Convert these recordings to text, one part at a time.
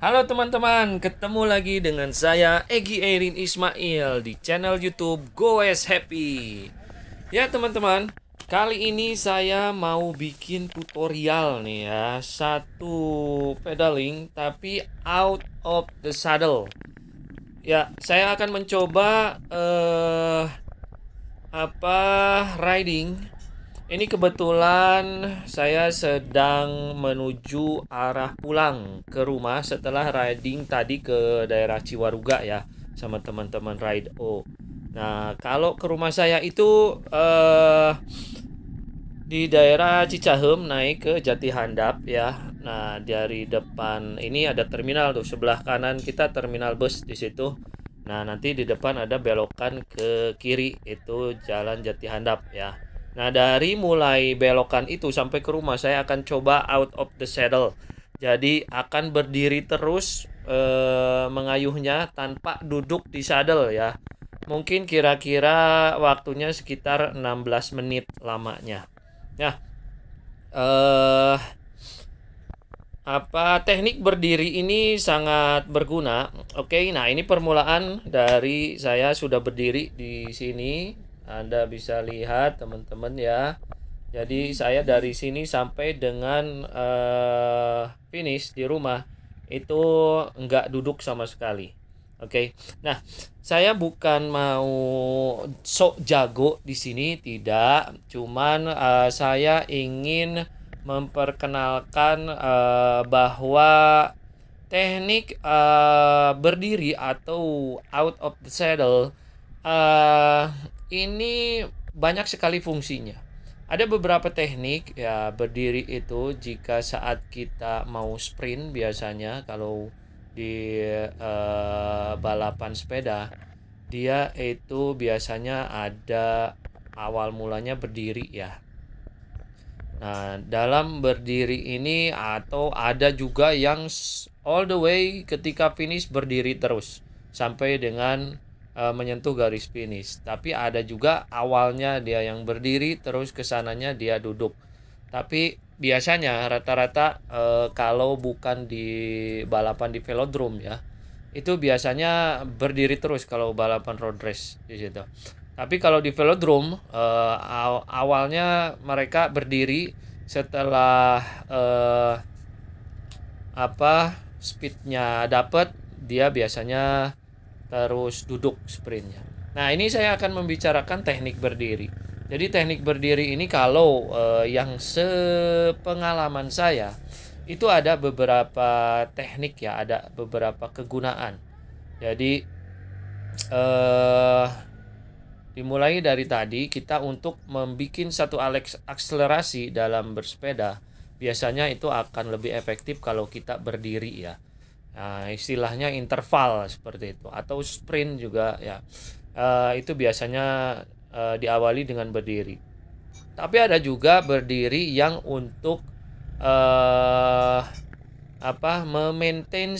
Halo teman-teman, ketemu lagi dengan saya Egi Erin Ismail di channel YouTube Goes Happy. Ya teman-teman, kali ini saya mau bikin tutorial nih ya, satu pedaling tapi out of the saddle. Ya, saya akan mencoba riding. Ini kebetulan saya sedang menuju arah pulang ke rumah setelah riding tadi ke daerah Ciwaruga ya sama teman-teman Ride O. Nah, kalau ke rumah saya itu di daerah Cicahem naik ke Jati Handap ya. Nah, dari depan ini ada terminal tuh, sebelah kanan kita terminal bus di situ. Nah, nanti di depan ada belokan ke kiri itu Jalan Jati Handap ya. Nah, dari mulai belokan itu sampai ke rumah saya akan coba out of the saddle. Jadi akan berdiri terus mengayuhnya tanpa duduk di saddle ya. Mungkin kira-kira waktunya sekitar 16 menit lamanya. Nah, eh teknik berdiri ini sangat berguna. Oke, nah ini permulaan dari saya sudah berdiri di sini. Anda bisa lihat teman-teman ya. Jadi saya dari sini sampai dengan finish di rumah itu nggak duduk sama sekali. Oke. Nah, saya bukan mau sok jago di sini, tidak. Cuman saya ingin memperkenalkan bahwa teknik berdiri atau out of the saddle eh, ini banyak sekali fungsinya. Ada beberapa teknik ya berdiri itu jika saat kita mau sprint biasanya kalau di balapan sepeda dia itu biasanya ada awal mulanya berdiri ya. Nah, dalam berdiri ini atau ada juga yang all the way ketika finish berdiri terus sampai dengan menyentuh garis finish. Tapi ada juga awalnya dia yang berdiri terus kesananya dia duduk. Tapi biasanya rata-rata kalau bukan di balapan di velodrome ya, itu biasanya berdiri terus kalau balapan road race di situ. Tapi kalau di velodrome awalnya mereka berdiri setelah speednya dapat dia biasanya terus duduk sprintnya. Nah ini saya akan membicarakan teknik berdiri. Jadi teknik berdiri ini kalau yang sepengalaman saya itu ada beberapa teknik ya, ada beberapa kegunaan. Jadi eh dimulai dari tadi kita untuk membuat satu akselerasi dalam bersepeda biasanya itu akan lebih efektif kalau kita berdiri ya. Nah, istilahnya interval seperti itu atau sprint juga ya. Itu biasanya diawali dengan berdiri. Tapi ada juga berdiri yang untuk eh memaintain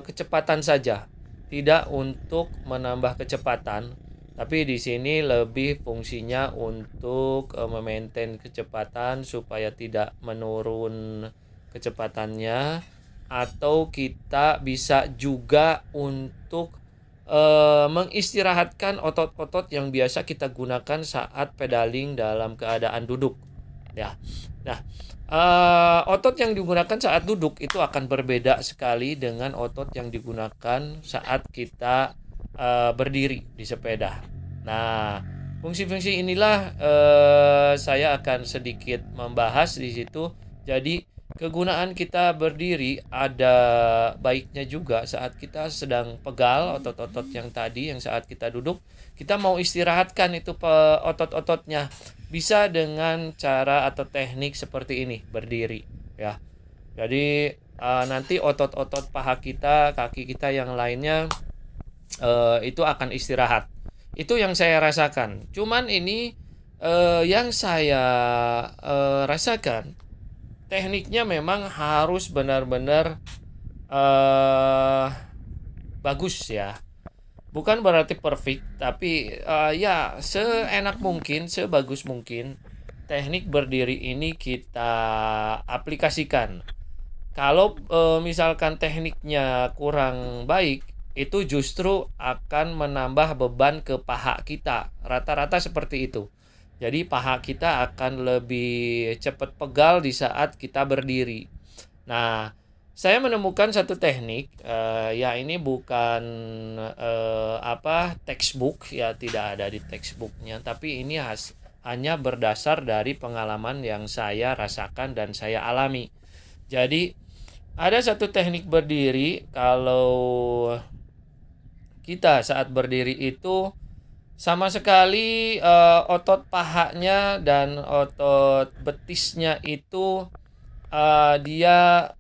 kecepatan saja, tidak untuk menambah kecepatan. Tapi di sini lebih fungsinya untuk memaintain kecepatan supaya tidak menurun kecepatannya atau kita bisa juga untuk mengistirahatkan otot-otot yang biasa kita gunakan saat pedaling dalam keadaan duduk ya. Nah, otot yang digunakan saat duduk itu akan berbeda sekali dengan otot yang digunakan saat kita berdiri di sepeda. Nah, fungsi-fungsi inilah saya akan sedikit membahas di situ. Jadi, kegunaan kita berdiri ada baiknya juga saat kita sedang pegal otot-otot yang tadi yang saat kita duduk, kita mau istirahatkan itu otot-ototnya. Bisa dengan cara atau teknik seperti ini, berdiri ya. Jadi nanti otot-otot paha kita, kaki kita yang lainnya itu akan istirahat. Itu yang saya rasakan. Cuman ini yang saya rasakan tekniknya memang harus benar-benar eh bagus ya. Bukan berarti perfect, tapi ya seenak mungkin, sebagus mungkin teknik berdiri ini kita aplikasikan. Kalau misalkan tekniknya kurang baik, itu justru akan menambah beban ke paha kita. Rata-rata seperti itu. Jadi paha kita akan lebih cepat pegal di saat kita berdiri. Nah, saya menemukan satu teknik, ya ini bukan textbook, ya tidak ada di textbooknya, tapi ini hanya berdasar dari pengalaman yang saya rasakan dan saya alami. Jadi ada satu teknik berdiri, kalau kita saat berdiri itu sama sekali otot pahanya dan otot betisnya itu dia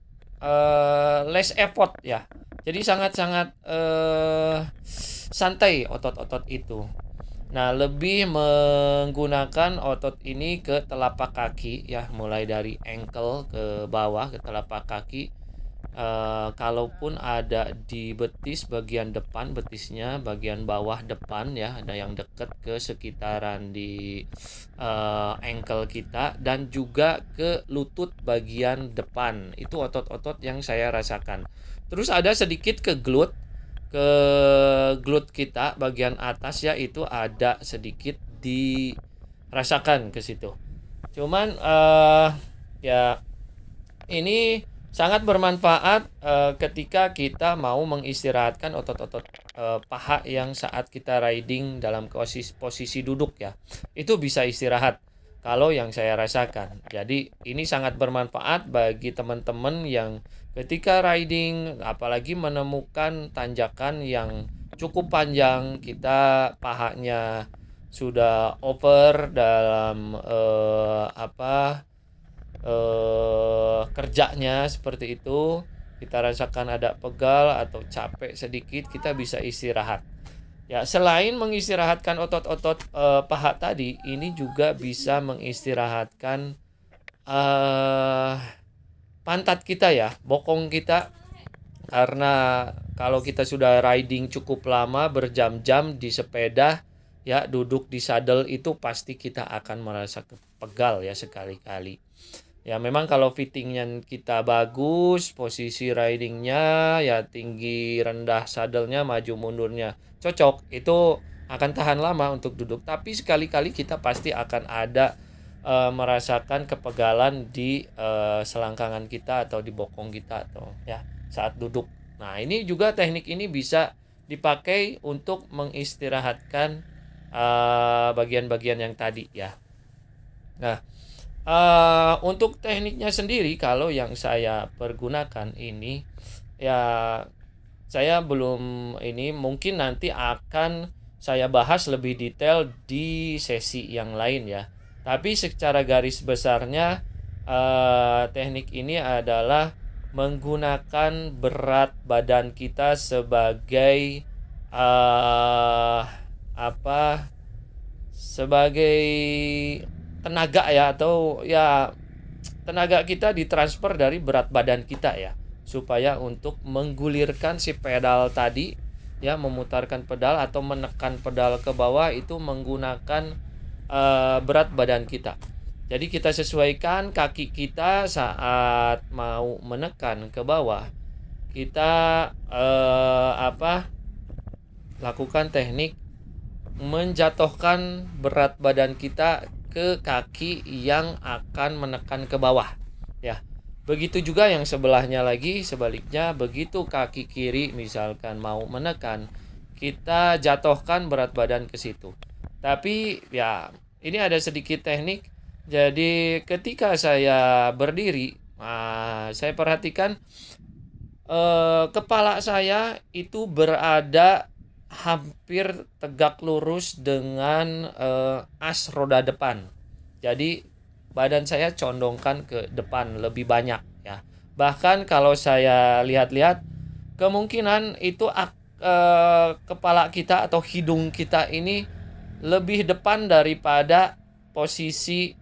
less effort ya. Jadi sangat-sangat santai otot-otot itu. Nah, lebih menggunakan otot ini ke telapak kaki ya, mulai dari ankle ke bawah ke telapak kaki. Kalaupun ada di betis bagian depan, betisnya bagian bawah depan ya, ada yang dekat ke sekitaran di ankle kita, dan juga ke lutut bagian depan. Itu otot-otot yang saya rasakan. Terus ada sedikit ke glute kita bagian atas ya, itu ada sedikit dirasakan ke situ. Cuman ya ini sangat bermanfaat ketika kita mau mengistirahatkan otot-otot paha yang saat kita riding dalam posisi duduk ya. Itu bisa istirahat kalau yang saya rasakan. Jadi ini sangat bermanfaat bagi teman-teman yang ketika riding, apalagi menemukan tanjakan yang cukup panjang, kita pahanya sudah over dalam kerjanya seperti itu, kita rasakan ada pegal atau capek sedikit, kita bisa istirahat. Ya, selain mengistirahatkan otot-otot paha tadi, ini juga bisa mengistirahatkan pantat kita ya, bokong kita. Karena kalau kita sudah riding cukup lama, berjam-jam di sepeda, ya duduk di saddle itu pasti kita akan merasa pegal ya sekali-kali. Ya memang kalau fittingnya kita bagus, posisi ridingnya ya tinggi rendah saddlenya, maju mundurnya cocok, itu akan tahan lama untuk duduk. Tapi sekali-kali kita pasti akan ada merasakan kepegalan di selangkangan kita atau di bokong kita atau ya saat duduk. Nah ini juga teknik ini bisa dipakai untuk mengistirahatkan bagian-bagian yang tadi ya. Nah, untuk tekniknya sendiri, kalau yang saya pergunakan ini ya, saya belum, ini mungkin nanti akan saya bahas lebih detail di sesi yang lain ya. Tapi secara garis besarnya teknik ini adalah menggunakan berat badan kita sebagai sebagai tenaga ya, atau ya tenaga kita ditransfer dari berat badan kita ya, supaya untuk menggulirkan si pedal tadi ya, memutarkan pedal atau menekan pedal ke bawah itu menggunakan berat badan kita. Jadi kita sesuaikan kaki kita saat mau menekan ke bawah, kita lakukan teknik menjatuhkan berat badan kita ke kaki yang akan menekan ke bawah ya. Begitu juga yang sebelahnya lagi, sebaliknya, begitu kaki kiri misalkan mau menekan, kita jatuhkan berat badan ke situ. Tapi ya ini ada sedikit teknik. Jadi ketika saya berdiri, saya perhatikan kepala saya itu berada hampir tegak lurus dengan as roda depan. Jadi badan saya condongkan ke depan lebih banyak ya. Bahkan kalau saya lihat-lihat, kemungkinan itu kepala kita atau hidung kita ini lebih depan daripada posisi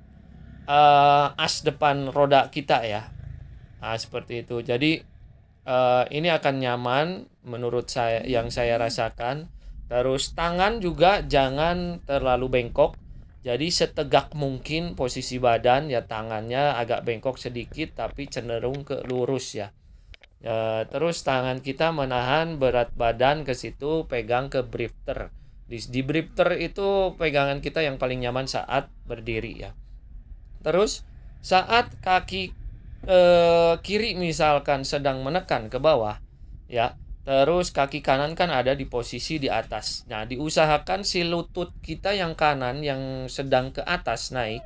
as depan roda kita ya. Nah, seperti itu. Jadi ini akan nyaman menurut saya, yang saya rasakan. Terus tangan juga jangan terlalu bengkok. Jadi setegak mungkin posisi badan, ya tangannya agak bengkok sedikit tapi cenderung ke lurus ya. Terus tangan kita menahan berat badan ke situ, pegang ke brifter. Di brifter itu pegangan kita yang paling nyaman saat berdiri ya. Terus saat kaki kiri misalkan sedang menekan ke bawah ya, terus kaki kanan kan ada di posisi di atas. Nah, diusahakan si lutut kita yang kanan yang sedang ke atas naik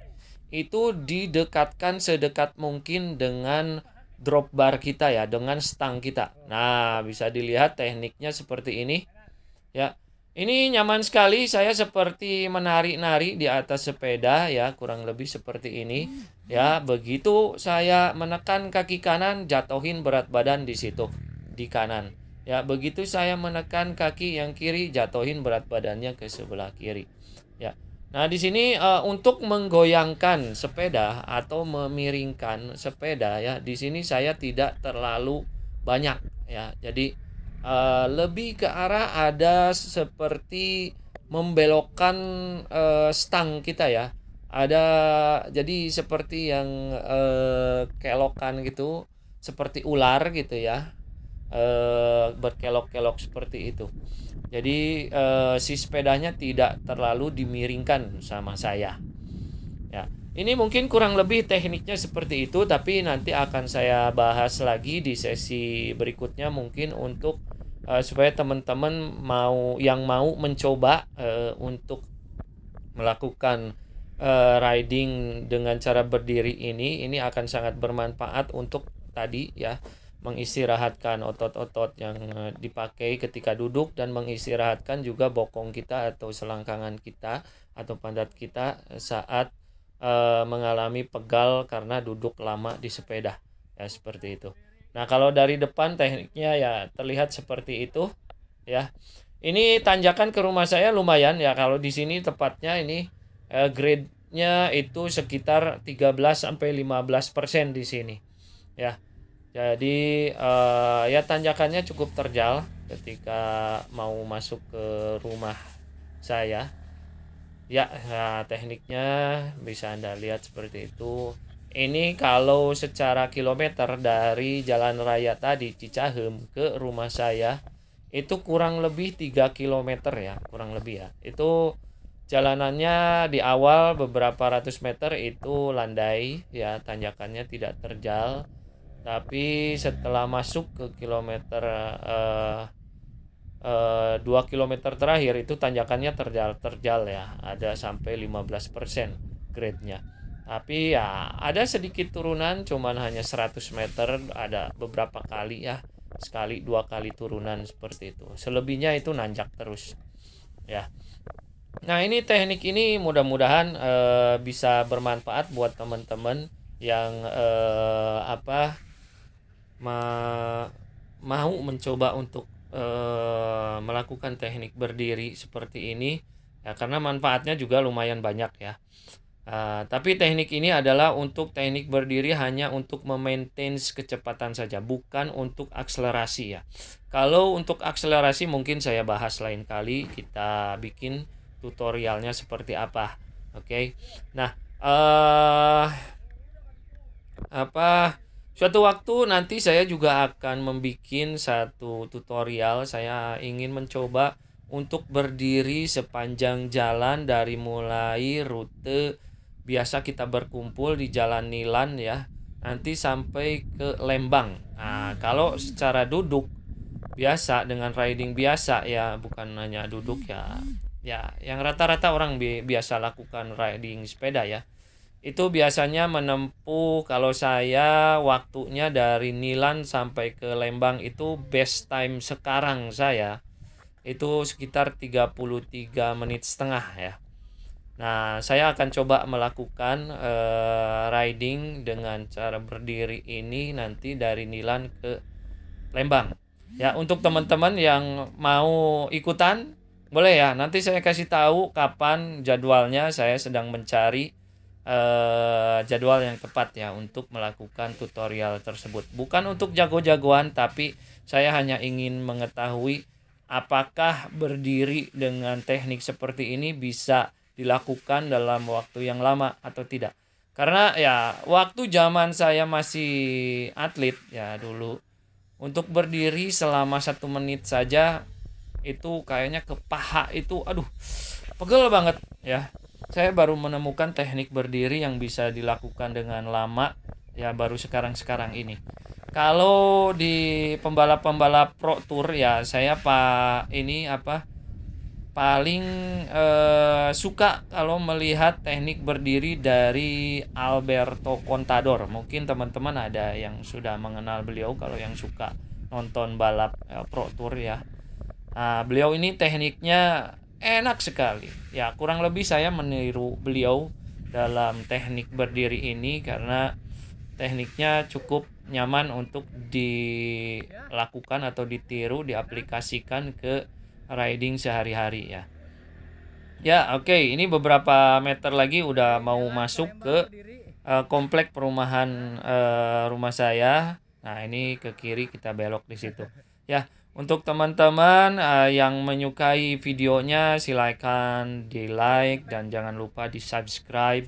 itu didekatkan sedekat mungkin dengan drop bar kita ya, dengan stang kita. Nah, bisa dilihat tekniknya seperti ini ya. Ini nyaman sekali, saya seperti menari-nari di atas sepeda ya, kurang lebih seperti ini. Ya, begitu saya menekan kaki kanan, jatuhin berat badan di situ, di kanan. Ya, begitu saya menekan kaki yang kiri, jatuhin berat badannya ke sebelah kiri. Ya. Nah, di sini untuk menggoyangkan sepeda atau memiringkan sepeda ya, di sini saya tidak terlalu banyak ya. Jadi lebih ke arah ada seperti membelokkan stang kita ya. Ada jadi seperti yang kelokan gitu, seperti ular gitu ya. Berkelok-kelok seperti itu. Jadi si sepedanya tidak terlalu dimiringkan sama saya. Ya, ini mungkin kurang lebih tekniknya seperti itu, tapi nanti akan saya bahas lagi di sesi berikutnya mungkin untuk supaya teman-teman mau mencoba untuk melakukan riding dengan cara berdiri ini akan sangat bermanfaat untuk tadi ya, mengistirahatkan otot-otot yang dipakai ketika duduk dan mengistirahatkan juga bokong kita atau selangkangan kita atau pantat kita saat mengalami pegal karena duduk lama di sepeda ya, seperti itu. Nah, kalau dari depan tekniknya ya terlihat seperti itu ya. Ini tanjakan ke rumah saya lumayan ya, kalau di sini tepatnya ini grade-nya itu sekitar 13-15% di sini ya. Jadi ya tanjakannya cukup terjal ketika mau masuk ke rumah saya. Ya, nah, tekniknya bisa Anda lihat seperti itu. Ini kalau secara kilometer dari jalan raya tadi Cicahem ke rumah saya itu kurang lebih 3 kilometer ya, kurang lebih ya. Itu jalanannya di awal beberapa ratus meter itu landai ya, tanjakannya tidak terjal. Tapi setelah masuk ke kilometer 2 kilometer terakhir itu tanjakannya terjal ya, ada sampai 15% grade-nya. Tapi ya ada sedikit turunan, cuman hanya 100 meter, ada beberapa kali ya, sekali dua kali turunan seperti itu. Selebihnya itu nanjak terus ya. Nah, ini teknik ini mudah-mudahan bisa bermanfaat buat teman-teman yang mau mencoba untuk melakukan teknik berdiri seperti ini ya, karena manfaatnya juga lumayan banyak ya. Tapi teknik ini adalah untuk teknik berdiri hanya untuk memaintain kecepatan saja, bukan untuk akselerasi ya. Kalau untuk akselerasi mungkin saya bahas lain kali, kita bikin tutorialnya seperti apa. Oke. Nah, suatu waktu nanti saya juga akan membuat satu tutorial. Saya ingin mencoba untuk berdiri sepanjang jalan dari mulai rute biasa kita berkumpul di Jalan Nilan ya, nanti sampai ke Lembang. Nah, kalau secara duduk biasa dengan riding biasa ya, bukan hanya duduk ya. Ya, yang rata-rata orang biasa lakukan riding sepeda ya. Itu biasanya menempuh, kalau saya waktunya dari Nilan sampai ke Lembang itu best time sekarang saya itu sekitar 33 menit setengah ya. Nah, saya akan coba melakukan riding dengan cara berdiri ini nanti dari Nilan ke Lembang. Ya, untuk teman-teman yang mau ikutan, boleh ya. Nanti saya kasih tahu kapan jadwalnya. Saya sedang mencari jadwal yang tepat ya untuk melakukan tutorial tersebut. Bukan untuk jago-jagoan, tapi saya hanya ingin mengetahui apakah berdiri dengan teknik seperti ini bisa dilakukan dalam waktu yang lama atau tidak. Karena ya waktu zaman saya masih atlet ya dulu, untuk berdiri selama 1 menit saja itu kayaknya ke paha itu aduh pegel banget ya. Saya baru menemukan teknik berdiri yang bisa dilakukan dengan lama ya baru sekarang-sekarang ini. Kalau di pembalap-pembalap Pro Tour ya saya paling suka kalau melihat teknik berdiri dari Alberto Contador. Mungkin teman-teman ada yang sudah mengenal beliau kalau yang suka nonton balap Pro Tour ya. Nah, beliau ini tekniknya enak sekali. Ya, kurang lebih saya meniru beliau dalam teknik berdiri ini karena tekniknya cukup nyaman untuk dilakukan atau ditiru, diaplikasikan ke riding sehari-hari ya. Ya, oke, ini beberapa meter lagi udah mau masuk ke komplek perumahan rumah saya. Nah, ini ke kiri kita belok di situ. Ya, untuk teman-teman yang menyukai videonya silakan di-like dan jangan lupa di-subscribe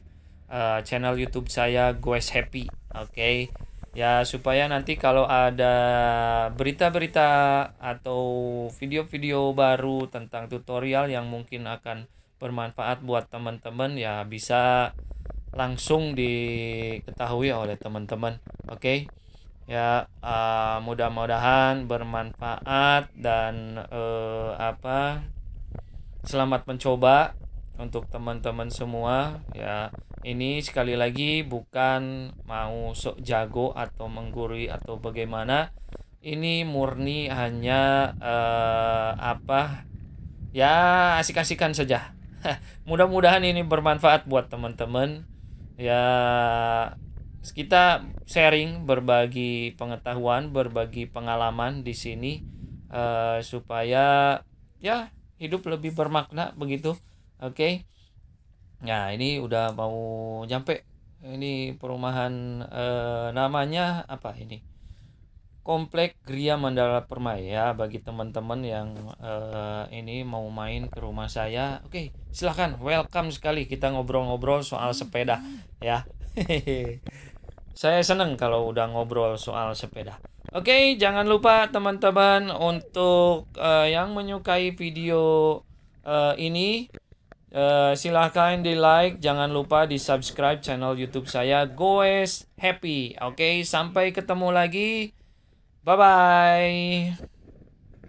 channel YouTube saya Goes Happy. Oke. Ya, supaya nanti kalau ada berita-berita atau video-video baru tentang tutorial yang mungkin akan bermanfaat buat teman-teman ya bisa langsung diketahui oleh teman-teman. Oke. Ya, mudah-mudahan bermanfaat dan selamat mencoba untuk teman-teman semua ya. Ini sekali lagi bukan mau sok jago atau menggurui atau bagaimana. Ini murni hanya ya asik-asikan saja. Mudah-mudahan ini bermanfaat buat teman-teman. Ya, kita sharing, berbagi pengetahuan, berbagi pengalaman di sini supaya ya hidup lebih bermakna begitu. Oke. Nah, ini udah mau nyampe. Ini perumahan namanya apa ini? Komplek Gria Mandala Permai ya bagi teman-teman yang ini mau main ke rumah saya. Oke, silahkan, welcome sekali kita ngobrol-ngobrol soal sepeda ya. Saya seneng kalau udah ngobrol soal sepeda. Oke, jangan lupa teman-teman untuk yang menyukai video ini silahkan di like, jangan lupa di subscribe channel YouTube saya Goes Happy. Oke, sampai ketemu lagi. Bye bye.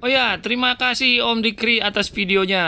Oh ya, terima kasih Om Dikri atas videonya.